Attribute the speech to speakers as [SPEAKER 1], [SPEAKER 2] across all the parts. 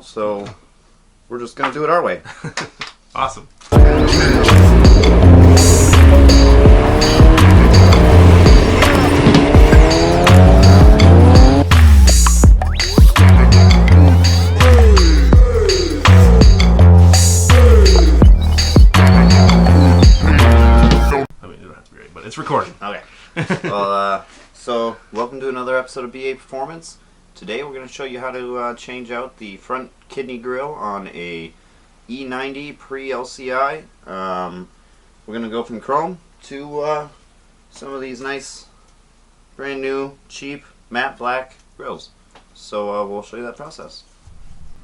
[SPEAKER 1] So we're just gonna do it our way.
[SPEAKER 2] Awesome. I mean, it don't have to be right, but it's recording.
[SPEAKER 1] Okay. Well, so welcome to another episode of BA Performance. Today we're going to show you how to change out the front kidney grill on a E90 pre-LCI. We're going to go from chrome to some of these nice, brand new, cheap, matte black grills. So we'll show you that process.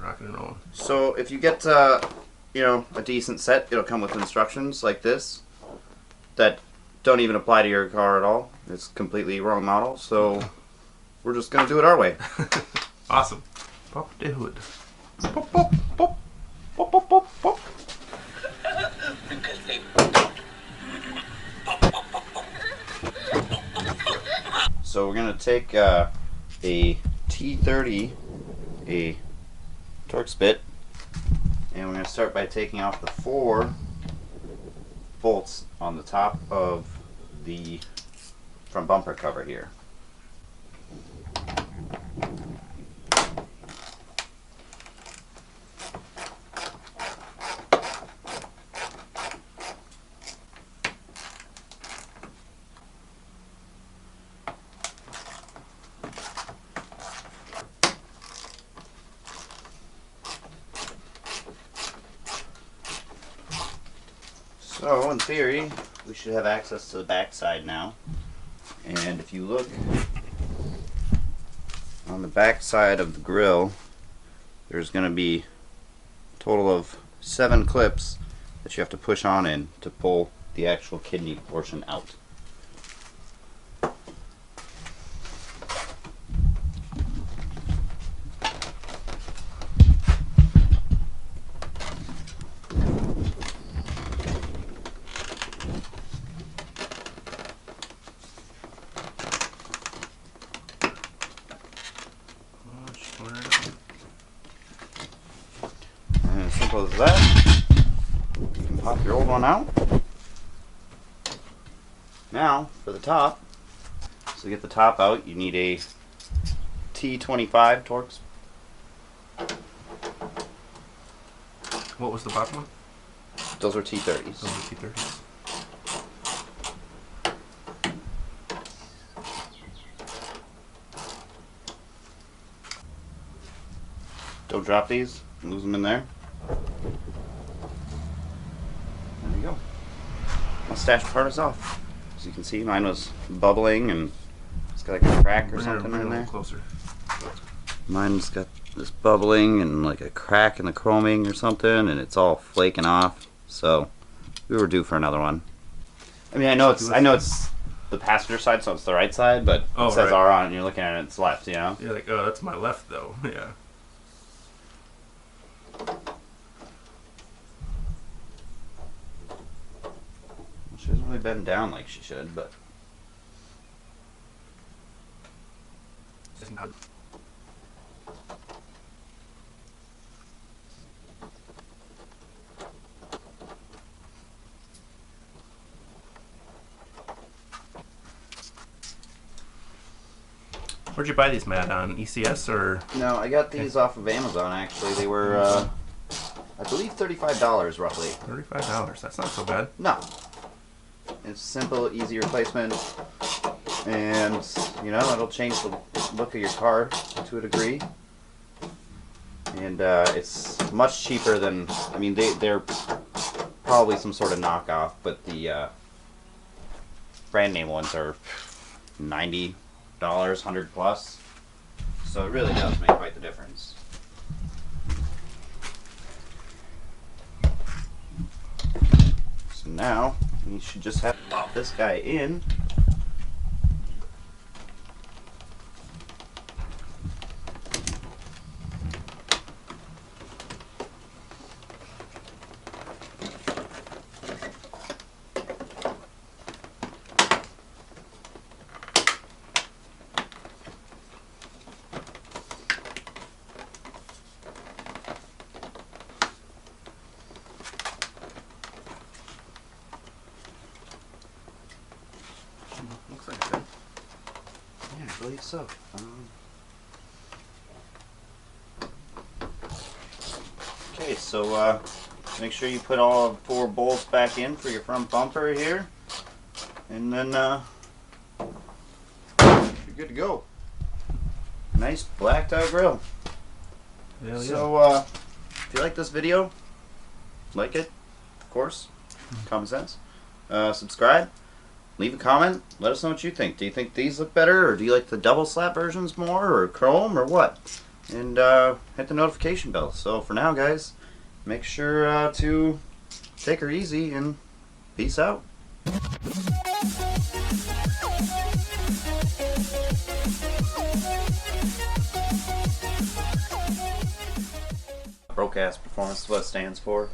[SPEAKER 2] Rocking and rolling.
[SPEAKER 1] So if you get a decent set, it'll come with instructions like this that don't even apply to your car at all. It's completely wrong model. So we're just gonna do it our way.
[SPEAKER 2] Awesome. Pop the hood.
[SPEAKER 1] Pop, pop, pop. Pop, pop, pop, pop. So we're gonna take a T30, a Torx bit, and we're gonna start by taking off the 4 bolts on the top of the front bumper cover here. So, in theory, we should have access to the back side now. And if you look on the back side of the grill, there's going to be a total of 7 clips that you have to push on in to pull the actual kidney portion out. And as simple as that, you can pop your old one out. Now, for the top, so to get the top out, you need a T25 Torx.
[SPEAKER 2] What was the bottom one?
[SPEAKER 1] Those are T30s.
[SPEAKER 2] Those are T30s.
[SPEAKER 1] Don't drop these, lose them in there. There you go. Mustache part is off. As you can see, mine was bubbling and it's got like a crack or something in there.
[SPEAKER 2] Closer.
[SPEAKER 1] Mine's got this bubbling and like a crack in the chroming or something, and it's all flaking off. So we were due for another one. I mean, I know it's the passenger side, so it's the right side, but it says R on it, and you're looking at it, it's left. You know.
[SPEAKER 2] You're like, oh, that's my left though. Yeah.
[SPEAKER 1] She doesn't really bend down like she should, but.
[SPEAKER 2] Where'd you buy these, Matt? On ECS or?
[SPEAKER 1] No, I got these off of Amazon actually. They were, I believe, $35 roughly.
[SPEAKER 2] $35. That's not so bad.
[SPEAKER 1] No. It's simple, easy replacement, and it'll change the look of your car to a degree. And it's much cheaper than, I mean, they're probably some sort of knockoff, but the brand name ones are $90, 100 plus. So it really does make quite the difference. So now we should just have to pop this guy in. believe so. Okay, so make sure you put all 4 bolts back in for your front bumper here, and then you're good to go. Nice blacked out grill.
[SPEAKER 2] Yeah,
[SPEAKER 1] So if you like this video, like it, of course, common sense. Subscribe, leave a comment, let us know what you think. Do you think these look better, or do you like the double slap versions more, or chrome, or what? And hit the notification bell. So for now, guys, make sure to take her easy, and peace out. Broadcast performance is what it stands for.